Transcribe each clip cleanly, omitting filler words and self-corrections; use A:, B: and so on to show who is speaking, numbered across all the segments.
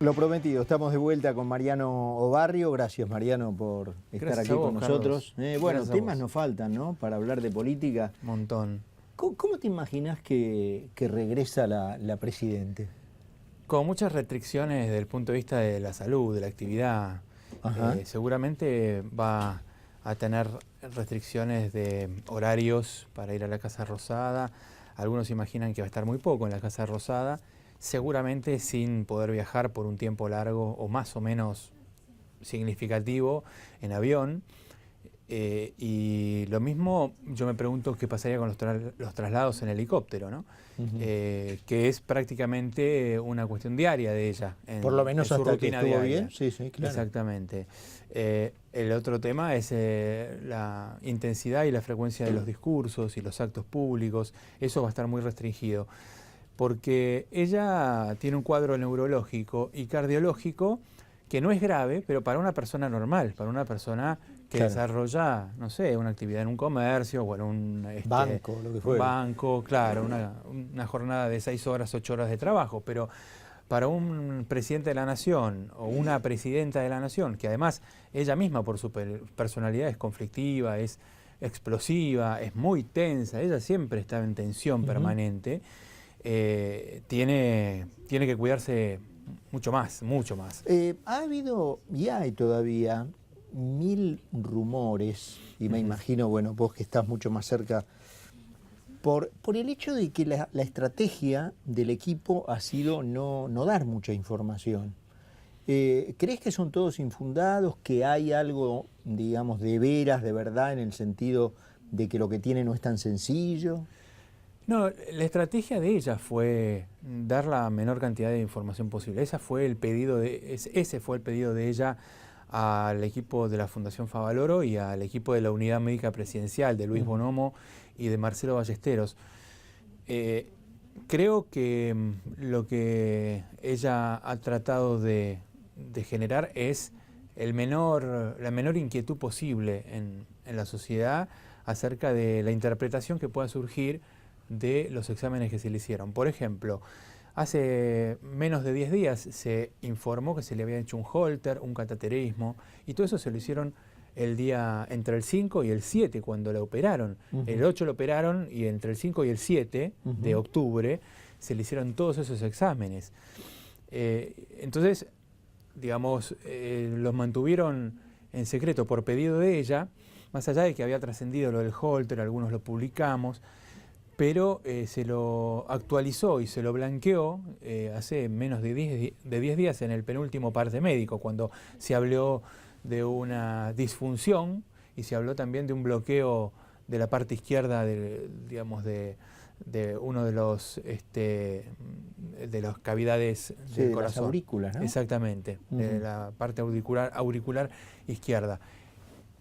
A: Lo prometido, estamos de vuelta con Mariano Obarrio. Gracias, Mariano, por estar aquí con nosotros. Bueno, temas nos faltan, ¿no? Para hablar de política.
B: Montón.
A: ¿Cómo te imaginas que regresa la Presidente?
B: Con muchas restricciones desde el punto de vista de la salud, de la actividad. Seguramente va a tener restricciones de horarios para ir a la Casa Rosada. Algunos imaginan que va a estar muy poco en la Casa Rosada. Seguramente sin poder viajar por un tiempo largo o más o menos significativo en avión. Y lo mismo, yo me pregunto qué pasaría con los traslados en helicóptero, ¿no? Que es prácticamente una cuestión diaria de ella.
A: Por lo menos
B: en su
A: hasta
B: rutina
A: que estuvo
B: diaria.
A: bien. Sí, sí, claro.
B: Exactamente. El otro tema es la intensidad y la frecuencia de los discursos y los actos públicos. Eso va a estar muy restringido. Porque ella tiene un cuadro neurológico y cardiológico que no es grave, pero para una persona normal, para una persona que desarrolla, no sé, una actividad en un comercio o en un
A: banco, lo que fuera.
B: Banco, claro, una jornada de 6 horas, 8 horas de trabajo, pero para un presidente de la nación o una presidenta de la nación, que además ella misma por su personalidad es conflictiva, es explosiva, es muy tensa, ella siempre está en tensión permanente, tiene que cuidarse mucho más, mucho más.
A: Ha habido, y hay todavía, 1000 rumores, y me imagino, bueno, vos que estás mucho más cerca, por el hecho de que la estrategia del equipo ha sido no dar mucha información. ¿Crees que son todos infundados, que hay algo, digamos, de veras, de verdad, en el sentido de que lo que tiene no es tan sencillo?
B: No, la estrategia de ella fue dar la menor cantidad de información posible. Ese fue el pedido de ella al equipo de la Fundación Favaloro y al equipo de la Unidad Médica Presidencial de Luis Bonomo y de Marcelo Ballesteros. Creo que lo que ella ha tratado de generar es la menor inquietud posible en la sociedad acerca de la interpretación que pueda surgir de los exámenes que se le hicieron. Por ejemplo, hace menos de 10 días se informó que se le había hecho un Holter, un cateterismo, y todo eso se lo hicieron el día entre el 5 y el 7 cuando la operaron. El 8 lo operaron y entre el 5 y el 7 de octubre se le hicieron todos esos exámenes. Entonces, digamos, los mantuvieron en secreto por pedido de ella, más allá de que había trascendido lo del Holter, algunos lo publicamos, pero se lo actualizó y se lo blanqueó hace menos de 10 días en el penúltimo parte médico, cuando se habló de una disfunción y se habló también de un bloqueo de la parte izquierda de uno de las cavidades del corazón.
A: De las aurículas, ¿no?
B: Exactamente, de la parte auricular izquierda.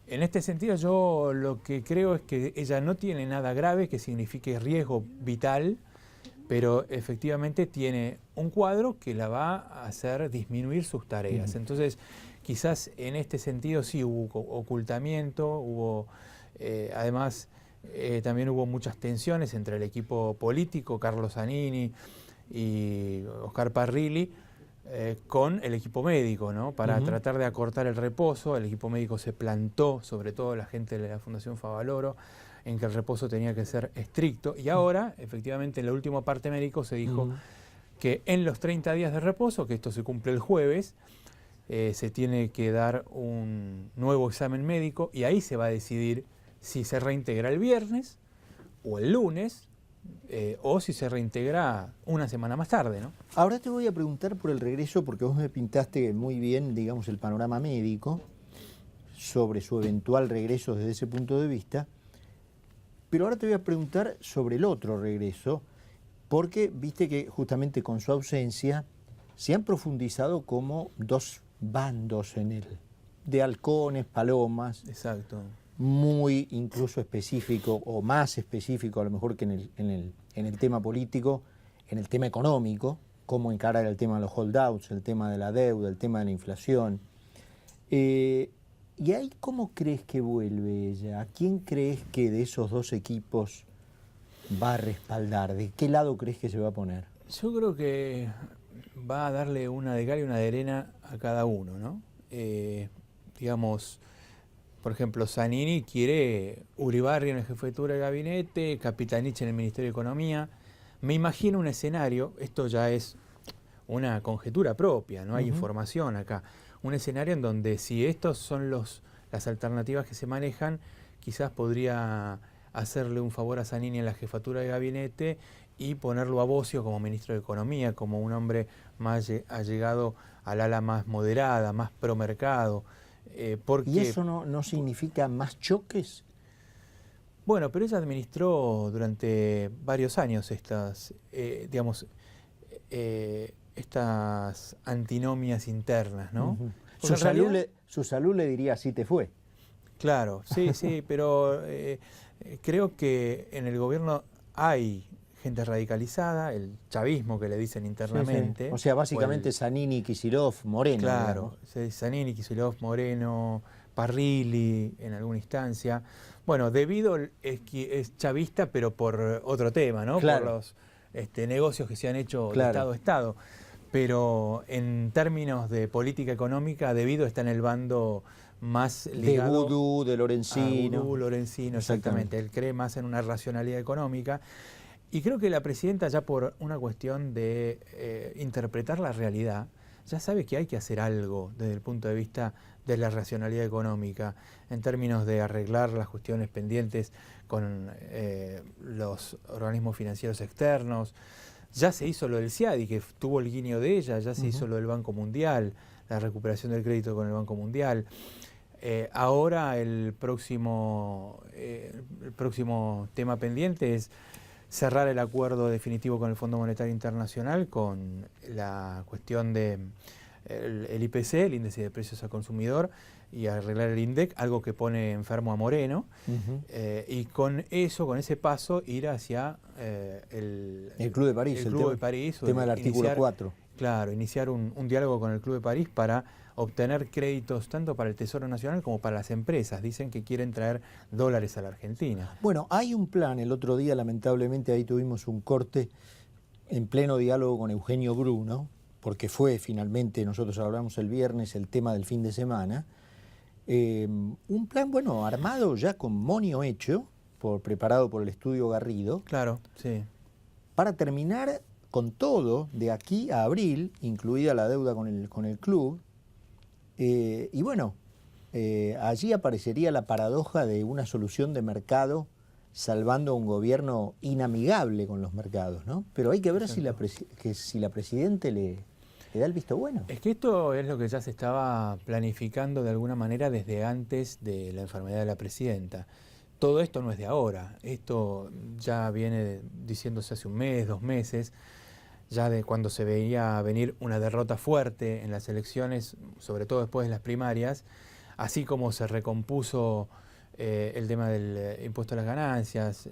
B: En este sentido, yo lo que creo es que ella no tiene nada grave que signifique riesgo vital, pero efectivamente tiene un cuadro que la va a hacer disminuir sus tareas. Entonces, quizás en este sentido sí hubo ocultamiento, además también hubo muchas tensiones entre el equipo político, Carlos Zanini y Oscar Parrilli, con el equipo médico, ¿no? Para tratar de acortar el reposo. El equipo médico se plantó, sobre todo la gente de la Fundación Favaloro, en que el reposo tenía que ser estricto. Y ahora, efectivamente, en la última parte médico se dijo que en los 30 días de reposo, que esto se cumple el jueves, se tiene que dar un nuevo examen médico y ahí se va a decidir si se reintegra el viernes o el lunes, o si se reintegra una semana más tarde, ¿no?
A: Ahora te voy a preguntar por el regreso, porque vos me pintaste muy bien, digamos, el panorama médico sobre su eventual regreso desde ese punto de vista, pero ahora te voy a preguntar sobre el otro regreso, porque viste que justamente con su ausencia se han profundizado como dos bandos en él, de halcones, palomas.
B: Exacto.
A: Muy incluso específico, o más específico a lo mejor que en el tema político, en el tema económico, cómo encarar el tema de los holdouts, el tema de la deuda, el tema de la inflación. ¿Y ahí cómo crees que vuelve ella? ¿A quién crees que de esos dos equipos va a respaldar? ¿De qué lado crees que se va a poner?
B: Yo creo que va a darle una de cal y una de arena a cada uno, ¿no? Digamos, por ejemplo, Zanini quiere Uribarri en la jefatura de gabinete, Capitanich en el Ministerio de Economía. Me imagino un escenario, esto ya es una conjetura propia, no hay información acá, un escenario en donde si estos son las alternativas que se manejan, quizás podría hacerle un favor a Zanini en la jefatura de gabinete y ponerlo a Bosio como ministro de Economía, como un hombre más allegado al ala más moderada, más pro mercado.
A: ¿Y eso no significa más choques?
B: Bueno, pero ella administró durante varios años estas, digamos, estas antinomias internas, ¿no?
A: Su salud le diría, así te fue.
B: Claro, sí, sí, pero creo que en el gobierno hay gente radicalizada, el chavismo que le dicen internamente.
A: Sí, sí. O sea, básicamente Zanini, Kicillof, Moreno.
B: Claro, Zanini, Kicillof, Moreno, Parrilli en alguna instancia. Bueno, Debido es chavista, pero por otro tema, ¿no?
A: Claro.
B: Por los negocios que se han hecho
A: claro.
B: de Estado a Estado. Pero en términos de política económica, Debido está en el bando más ligado...
A: De Vudú, de Lorenzino.
B: Vudú, Lorenzino, exactamente. Él cree más en una racionalidad económica. Y creo que la presidenta, ya por una cuestión de interpretar la realidad, ya sabe que hay que hacer algo desde el punto de vista de la racionalidad económica, en términos de arreglar las cuestiones pendientes con los organismos financieros externos. Ya se hizo lo del CIADI, que tuvo el guiño de ella, ya se hizo lo del Banco Mundial, la recuperación del crédito con el Banco Mundial. Ahora el próximo tema pendiente es cerrar el acuerdo definitivo con el Fondo Monetario Internacional con la cuestión de el IPC, el índice de precios al consumidor, y arreglar el INDEC, algo que pone enfermo a Moreno, y con eso, con ese paso, ir hacia
A: el Club de París,
B: el Club de París,
A: tema del artículo 4.
B: Claro, iniciar un diálogo con el Club de París para obtener créditos tanto para el Tesoro Nacional como para las empresas. Dicen que quieren traer dólares a la Argentina.
A: Bueno, hay un plan. El otro día, lamentablemente, ahí tuvimos un corte en pleno diálogo con Eugenio Bruno, porque fue finalmente, nosotros hablamos el viernes, el tema del fin de semana. Un plan, bueno, armado ya con monio hecho, preparado por el estudio Garrido.
B: Claro, sí.
A: Para terminar con todo de aquí a abril, incluida la deuda con el club. Y bueno, allí aparecería la paradoja de una solución de mercado salvando a un gobierno inamigable con los mercados, ¿no? Pero hay que ver si la Presidenta le da el visto bueno.
B: Es que esto es lo que ya se estaba planificando de alguna manera desde antes de la enfermedad de la Presidenta. Todo esto no es de ahora, esto ya viene diciéndose hace un mes, 2 meses, ya de cuando se veía venir una derrota fuerte en las elecciones, sobre todo después de las primarias, así como se recompuso el tema del impuesto a las ganancias,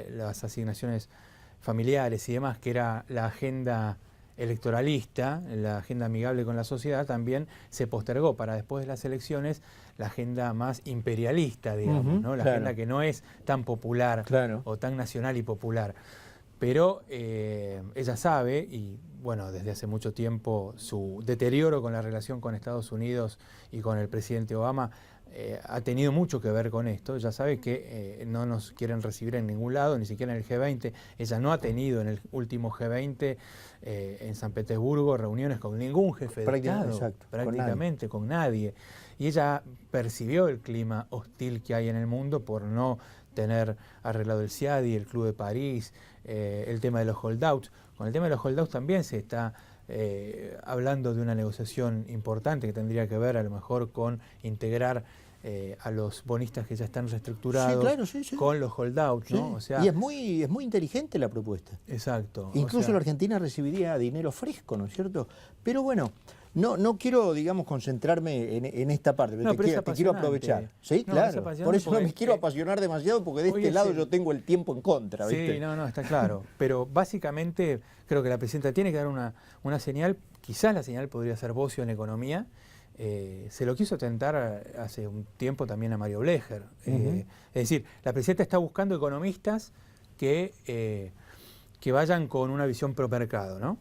B: las asignaciones familiares y demás, que era la agenda electoralista, la agenda amigable con la sociedad, también se postergó para después de las elecciones la agenda más imperialista, digamos, ¿no? La agenda que no es tan popular o tan nacional y popular. Pero ella sabe, y bueno, desde hace mucho tiempo su deterioro con la relación con Estados Unidos y con el presidente Obama ha tenido mucho que ver con esto. Ella sabe que no nos quieren recibir en ningún lado, ni siquiera en el G20. Ella no ha tenido en el último G20 en San Petersburgo reuniones con ningún jefe de Estado, prácticamente con nadie. Y ella percibió el clima hostil que hay en el mundo por no tener arreglado el CIADI, el Club de París, el tema de los holdouts. Con el tema de los holdouts también se está hablando de una negociación importante que tendría que ver a lo mejor con integrar a los bonistas que ya están reestructurados con los holdouts, ¿no?
A: Sí.
B: O sea,
A: y es muy inteligente la propuesta.
B: Exacto.
A: Incluso la Argentina recibiría dinero fresco, ¿no es cierto? Pero bueno, no quiero, digamos, concentrarme en esta parte,
B: no,
A: te quiero aprovechar. Sí, no, claro. Por eso no me quiero apasionar demasiado, porque de este lado yo tengo el tiempo en contra, ¿viste?
B: Sí, no, está claro. Pero básicamente creo que la presidenta tiene que dar una señal. Quizás la señal podría ser Bosio en economía. Se lo quiso tentar hace un tiempo también a Mario Blecher. Es decir, la presidenta está buscando economistas que vayan con una visión pro mercado, ¿no?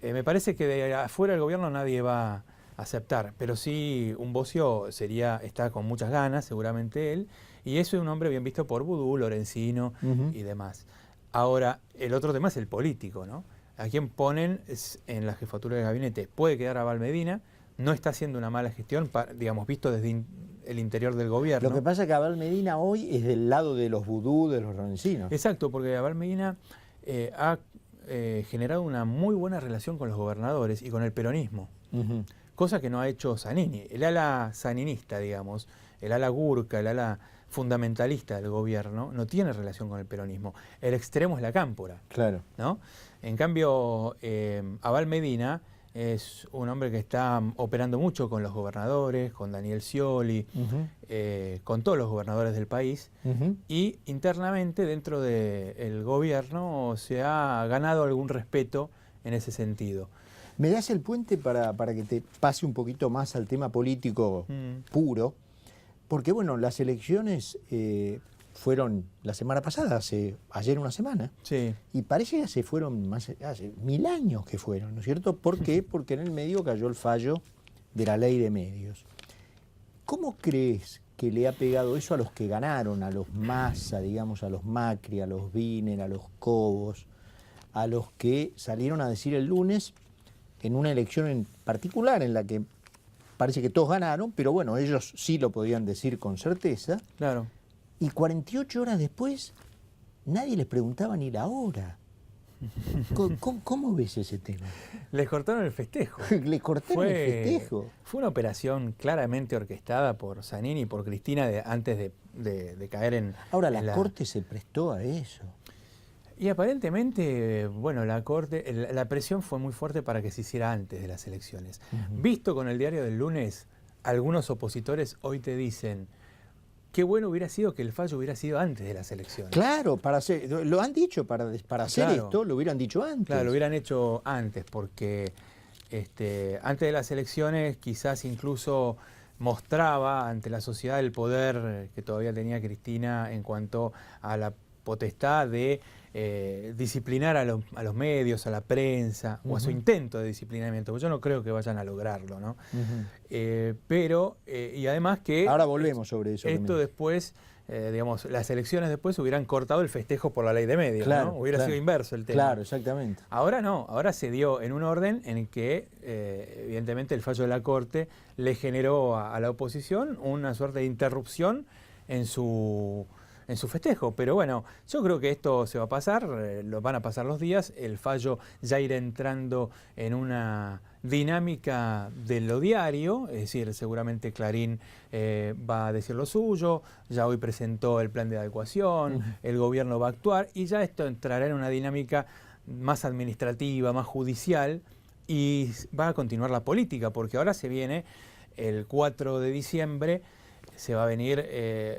B: Me parece que de afuera del gobierno nadie va a aceptar, pero sí un Bossio está con muchas ganas, seguramente él, y eso es un hombre bien visto por Vudú, Lorenzino y demás. Ahora, el otro tema es el político, ¿no? A quién ponen en la jefatura de gabinete. Puede quedar Abal Medina, no está haciendo una mala gestión, digamos, visto desde el interior del gobierno.
A: Lo que pasa es que Abal Medina hoy es del lado de los Vudú, de los Lorencinos.
B: Exacto, porque Abal Medina ha generado una muy buena relación con los gobernadores y con el peronismo, cosa que no ha hecho Zanini. El ala zaninista, digamos, el ala gurka, el ala fundamentalista del gobierno, no tiene relación con el peronismo. El extremo es la cámpora.
A: Claro.
B: ¿No? En cambio, Abal Medina es un hombre que está operando mucho con los gobernadores, con Daniel Scioli, con todos los gobernadores del país, y internamente dentro del gobierno se ha ganado algún respeto en ese sentido.
A: ¿Me das el puente para que te pase un poquito más al tema político puro? Porque, bueno, las elecciones fueron la semana pasada, ayer una semana.
B: Sí.
A: Y parece que se fueron hace 1000 años que fueron, ¿no es cierto? ¿Por qué? Porque en el medio cayó el fallo de la ley de medios. ¿Cómo crees que le ha pegado eso a los que ganaron, a los Massa, digamos, a los Macri, a los Wiener, a los Cobos, a los que salieron a decir el lunes en una elección en particular en la que parece que todos ganaron, pero bueno, ellos sí lo podían decir con certeza.
B: Claro.
A: Y 48 horas después, nadie les preguntaba ni la hora. ¿Cómo ves ese tema?
B: Les cortaron el festejo.
A: Les cortaron el festejo.
B: Fue una operación claramente orquestada por Zanini y por Cristina antes de caer en...
A: Ahora, la Corte se prestó a eso.
B: Y aparentemente, bueno, la presión fue muy fuerte para que se hiciera antes de las elecciones. Visto con el diario del lunes, algunos opositores hoy te dicen, qué bueno hubiera sido que el fallo hubiera sido antes de las elecciones.
A: Claro, lo han dicho, para hacer esto lo hubieran dicho antes.
B: Claro, lo hubieran hecho antes, porque antes de las elecciones quizás incluso mostraba ante la sociedad el poder que todavía tenía Cristina en cuanto a la potestad de disciplinar a los medios, a la prensa, o a su intento de disciplinamiento, porque yo no creo que vayan a lograrlo, ¿no? Y además que...
A: Ahora volvemos sobre eso.
B: Esto después, digamos, las elecciones después hubieran cortado el festejo por la ley de medios,
A: claro,
B: ¿no? Hubiera sido inverso el tema.
A: Claro, exactamente.
B: Ahora no, ahora se dio en un orden en el que, evidentemente, el fallo de la Corte le generó a la oposición una suerte de interrupción en su festejo. Pero bueno, yo creo que esto se va a pasar, van a pasar los días, el fallo ya irá entrando en una dinámica de lo diario, es decir, seguramente Clarín va a decir lo suyo, ya hoy presentó el plan de adecuación, el gobierno va a actuar y ya esto entrará en una dinámica más administrativa, más judicial y va a continuar la política, porque ahora se viene el 4 de diciembre, se va a venir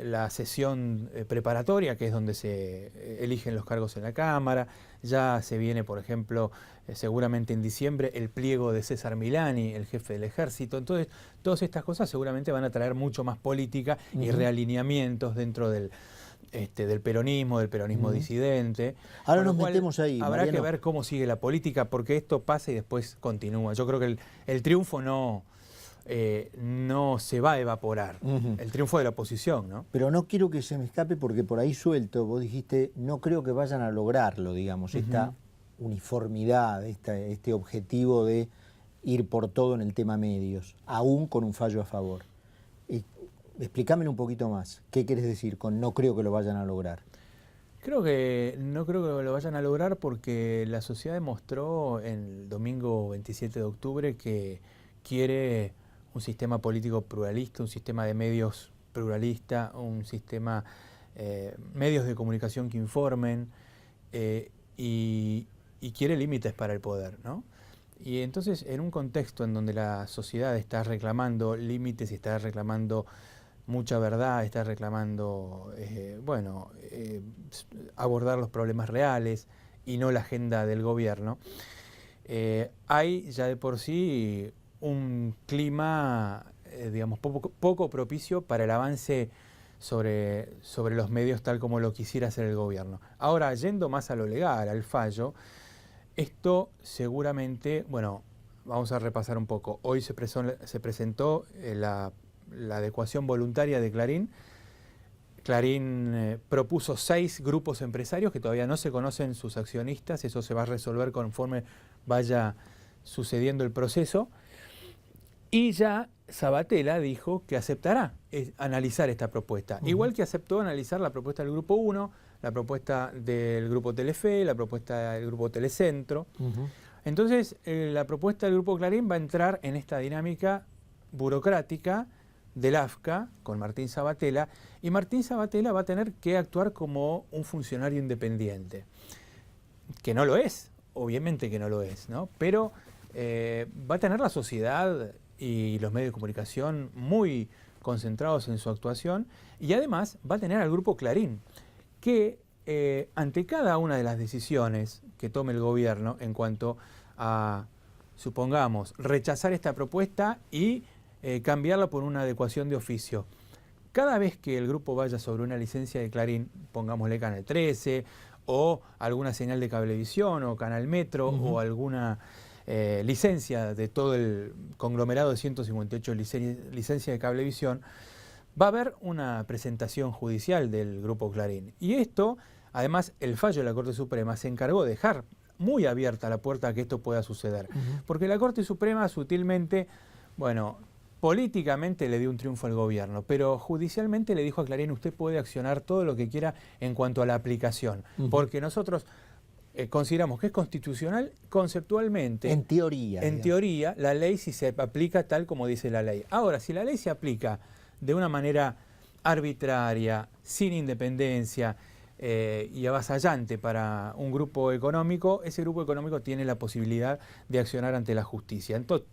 B: la sesión preparatoria, que es donde se eligen los cargos en la Cámara. Ya se viene, por ejemplo, seguramente en diciembre, el pliego de César Milani, el jefe del ejército. Entonces, todas estas cosas seguramente van a traer mucho más política y realineamientos dentro del peronismo disidente.
A: Ahora nos metemos ahí,
B: habrá
A: Mariano.
B: que ver cómo sigue la política, porque esto pasa y después continúa. Yo creo que el triunfo no se va a evaporar, el triunfo de la oposición, ¿no?
A: Pero no quiero que se me escape porque por ahí suelto, vos dijiste, no creo que vayan a lograrlo, digamos, esta uniformidad, este objetivo de ir por todo en el tema medios, aún con un fallo a favor. Explícamelo un poquito más, ¿qué querés decir con no creo que lo vayan a lograr?
B: No creo que lo vayan a lograr porque la sociedad demostró el domingo 27 de octubre que quiere un sistema político pluralista, un sistema de medios pluralista, un sistema, medios de comunicación que informen y quiere límites para el poder, ¿no? Y entonces, en un contexto en donde la sociedad está reclamando límites y está reclamando mucha verdad, está reclamando, abordar los problemas reales y no la agenda del gobierno, hay ya de por sí un clima, digamos, poco propicio para el avance sobre los medios tal como lo quisiera hacer el gobierno. Ahora, yendo más a lo legal, al fallo, Esto seguramente, bueno, vamos a repasar un poco. Hoy se presentó la adecuación voluntaria de Clarín. Clarín propuso 6 grupos empresarios que todavía no se conocen sus accionistas, eso se va a resolver conforme vaya sucediendo el proceso. Y ya Sabatella dijo que aceptará analizar esta propuesta, igual que aceptó analizar la propuesta del Grupo 1, la propuesta del Grupo Telefe, la propuesta del Grupo Telecentro. Entonces, la propuesta del Grupo Clarín va a entrar en esta dinámica burocrática del AFCA con Martín Sabatella, y Martín Sabatella va a tener que actuar como un funcionario independiente, que no lo es, obviamente que no lo es, ¿no? Pero va a tener la sociedad y los medios de comunicación muy concentrados en su actuación, y además va a tener al Grupo Clarín, que ante cada una de las decisiones que tome el gobierno en cuanto a, supongamos, rechazar esta propuesta y cambiarla por una adecuación de oficio, cada vez que el grupo vaya sobre una licencia de Clarín, pongámosle Canal 13, o alguna señal de Cablevisión, o Canal Metro, o alguna licencia de todo el conglomerado de 158 licencias de Cablevisión, va a haber una presentación judicial del Grupo Clarín. Y esto, además, el fallo de la Corte Suprema se encargó de dejar muy abierta la puerta a que esto pueda suceder. Porque la Corte Suprema sutilmente, bueno, políticamente le dio un triunfo al gobierno, pero judicialmente le dijo a Clarín: usted puede accionar todo lo que quiera en cuanto a la aplicación, porque nosotros consideramos que es constitucional conceptualmente.
A: En teoría.
B: En teoría, la ley si se aplica tal como dice la ley. Ahora, si la ley se aplica de una manera arbitraria, sin independencia y avasallante para un grupo económico, ese grupo económico tiene la posibilidad de accionar ante la justicia. Entonces,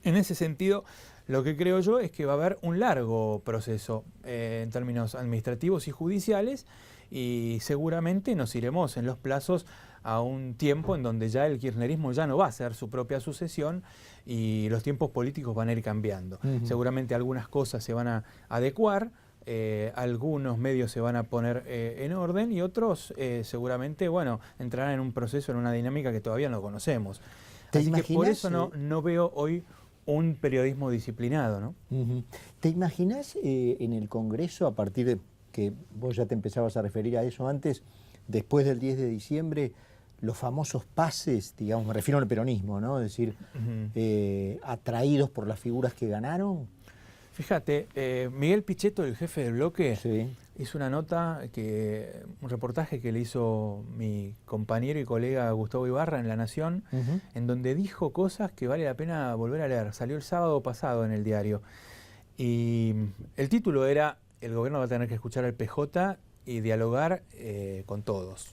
B: en ese sentido, lo que creo yo es que va a haber un largo proceso en términos administrativos y judiciales, y seguramente nos iremos en los plazos a un tiempo en donde ya el kirchnerismo ya no va a ser su propia sucesión y los tiempos políticos van a ir cambiando. Seguramente algunas cosas se van a adecuar, algunos medios se van a poner en orden, y otros seguramente, bueno, entrarán en un proceso, en una dinámica que todavía no conocemos. Así que por eso no veo hoy un periodismo disciplinado, ¿no?
A: ¿Te imaginas en el Congreso, a partir de que vos ya te empezabas a referir a eso antes, después del 10 de diciembre, los famosos pases, digamos, me refiero al peronismo, ¿no? Es decir, atraídos por las figuras que ganaron?
B: Fíjate, Miguel Pichetto, el jefe del bloque,
A: Sí.
B: hizo una nota, un reportaje que le hizo mi compañero y colega Gustavo Ibarra en La Nación, en donde dijo cosas que vale la pena volver a leer. Salió el sábado pasado en el diario. Y el título era: el gobierno va a tener que escuchar al PJ y dialogar con todos.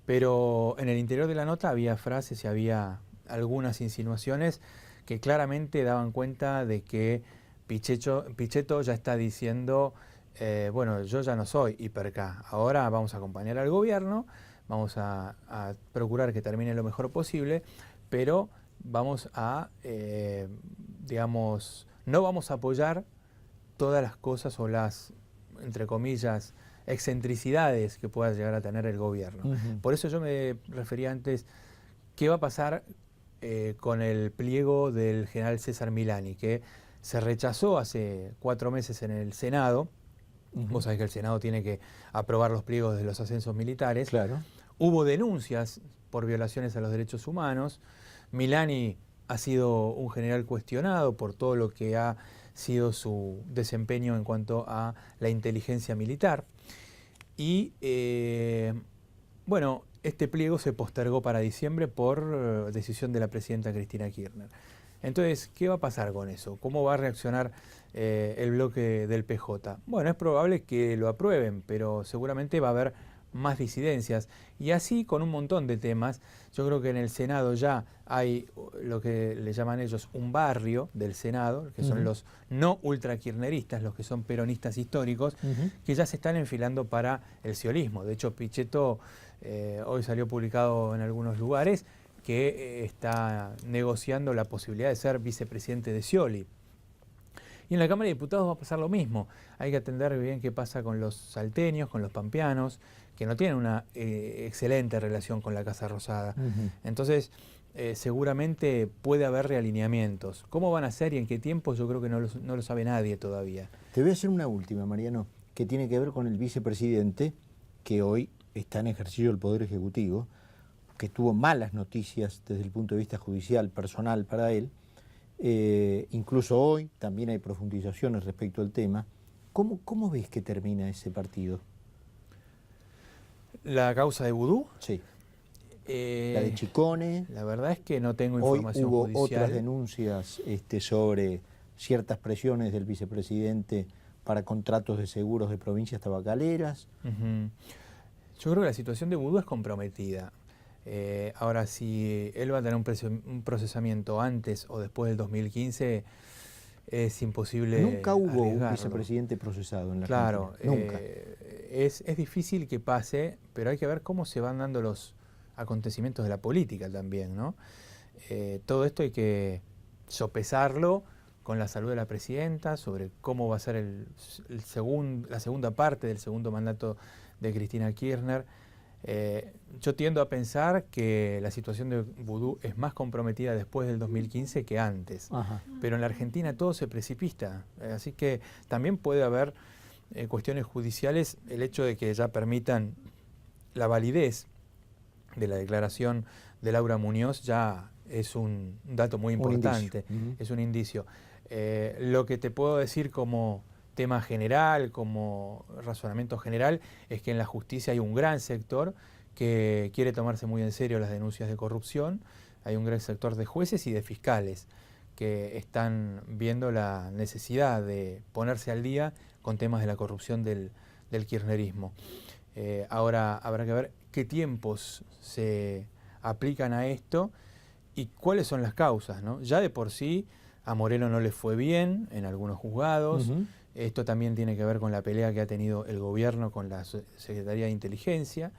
B: Pero en el interior de la nota había frases y había algunas insinuaciones que claramente daban cuenta de que Pichetto ya está diciendo, bueno, yo ya no soy hiperca, ahora vamos a acompañar al gobierno, vamos a procurar que termine lo mejor posible, pero vamos a, digamos, no vamos a apoyar todas las cosas o las, entre comillas, excentricidades que pueda llegar a tener el gobierno. Por eso yo me refería antes, ¿qué va a pasar con el pliego del general César Milani, que se rechazó hace 4 meses en el Senado? Vos sabés que el Senado tiene que aprobar los pliegos de los ascensos militares.
A: Claro.
B: Hubo denuncias por violaciones a los derechos humanos. Milani ha sido un general cuestionado por todo lo que ha sido su desempeño en cuanto a la inteligencia militar. Y bueno, este pliego se postergó para diciembre por decisión de la presidenta Cristina Kirchner. Entonces, ¿qué va a pasar con eso? ¿Cómo va a reaccionar el bloque del PJ? Bueno, es probable que lo aprueben, pero seguramente va a haber más disidencias. Y así con un montón de temas. Yo creo que en el Senado ya hay lo que le llaman ellos un barrio del Senado, que son los no ultrakirchneristas, los que son peronistas históricos, que ya se están enfilando para el sciolinismo. De hecho, Pichetto hoy salió publicado en algunos lugares que está negociando la posibilidad de ser vicepresidente de Scioli. Y en la Cámara de Diputados va a pasar lo mismo. Hay que atender bien qué pasa con los salteños, con los pampeanos, que no tienen una excelente relación con la Casa Rosada. Entonces, seguramente puede haber realineamientos. ¿Cómo van a ser y en qué tiempo? Yo creo que no lo sabe nadie todavía.
A: Te voy a hacer una última, Mariano, que tiene que ver con el vicepresidente, que hoy está en ejercicio del Poder Ejecutivo, que tuvo malas noticias desde el punto de vista judicial, personal para él. Incluso hoy también hay profundizaciones respecto al tema. ¿Cómo ves que termina ese partido?
B: ¿La causa de Vudú?
A: Sí. La de Chicone.
B: La verdad es que no tengo información
A: hubo
B: judicial.
A: Otras denuncias sobre ciertas presiones del vicepresidente para contratos de seguros de provincias tabacaleras.
B: Yo creo que la situación de Vudú es comprometida. Ahora, si él va a tener un procesamiento antes o después del 2015, es imposible.
A: Nunca hubo
B: arriesgarlo.
A: Un vicepresidente procesado en la
B: Claro,
A: Argentina. Nunca.
B: Es difícil que pase, pero hay que ver cómo se van dando los acontecimientos de la política también, ¿no? Todo esto hay que sopesarlo con la salud de la presidenta, sobre cómo va a ser la segunda parte del segundo mandato de Cristina Kirchner. Yo tiendo a pensar que la situación de Vudú es más comprometida después del 2015 que antes.
A: Ajá.
B: Pero en la Argentina todo se precipita, así que también puede haber cuestiones judiciales. El hecho de que ya permitan la validez de la declaración de Laura Muñoz ya es un dato muy importante, es un indicio. Lo que te puedo decir como tema general, como razonamiento general, es que en la justicia hay un gran sector que quiere tomarse muy en serio las denuncias de corrupción. Hay un gran sector de jueces y de fiscales que están viendo la necesidad de ponerse al día con temas de la corrupción del kirchnerismo. Ahora habrá que ver qué tiempos se aplican a esto y cuáles son las causas, ¿no? Ya de por sí a Moreno no le fue bien en algunos juzgados. Esto también tiene que ver con la pelea que ha tenido el gobierno con la Secretaría de Inteligencia.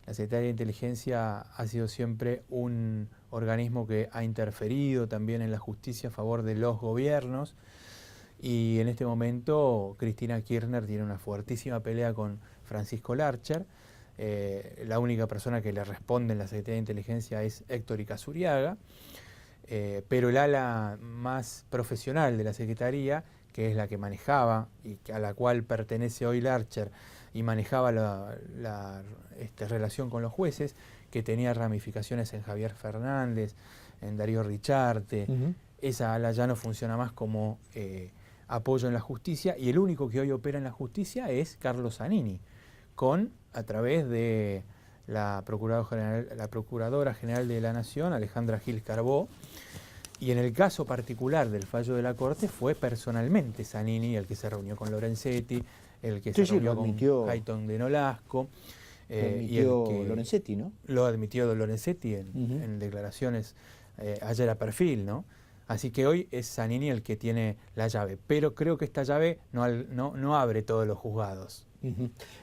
B: La Secretaría de Inteligencia ha sido siempre un organismo que ha interferido también en la justicia a favor de los gobiernos. Y en este momento Cristina Kirchner tiene una fuertísima pelea con Francisco Larcher. La única persona que le responde en la Secretaría de Inteligencia es Héctor Icazuriaga. Pero el ala más profesional de la Secretaría, que es la que manejaba y a la cual pertenece hoy Larcher, y manejaba la relación con los jueces, que tenía ramificaciones en Javier Fernández, en Darío Richarte. Esa ala ya no funciona más como apoyo en la justicia, y el único que hoy opera en la justicia es Carlos Zanini, a través de la Procuradora General de la Nación, Alejandra Gil Carbó. Y en el caso particular del fallo de la Corte fue personalmente Zanini el que se reunió con Lorenzetti, el que se reunió con Hayton de Nolasco.
A: Y el que Lorenzetti, ¿no?
B: Lo admitió Lorenzetti en declaraciones ayer a Perfil, ¿no? Así que hoy es Zanini el que tiene la llave. Pero creo que esta llave no abre todos los juzgados.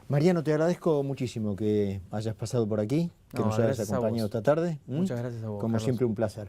A: Mariano, te agradezco muchísimo que hayas pasado por aquí, que nos hayas acompañado esta tarde.
B: Muchas gracias a vos,
A: Como
B: Carlos.
A: siempre, un placer.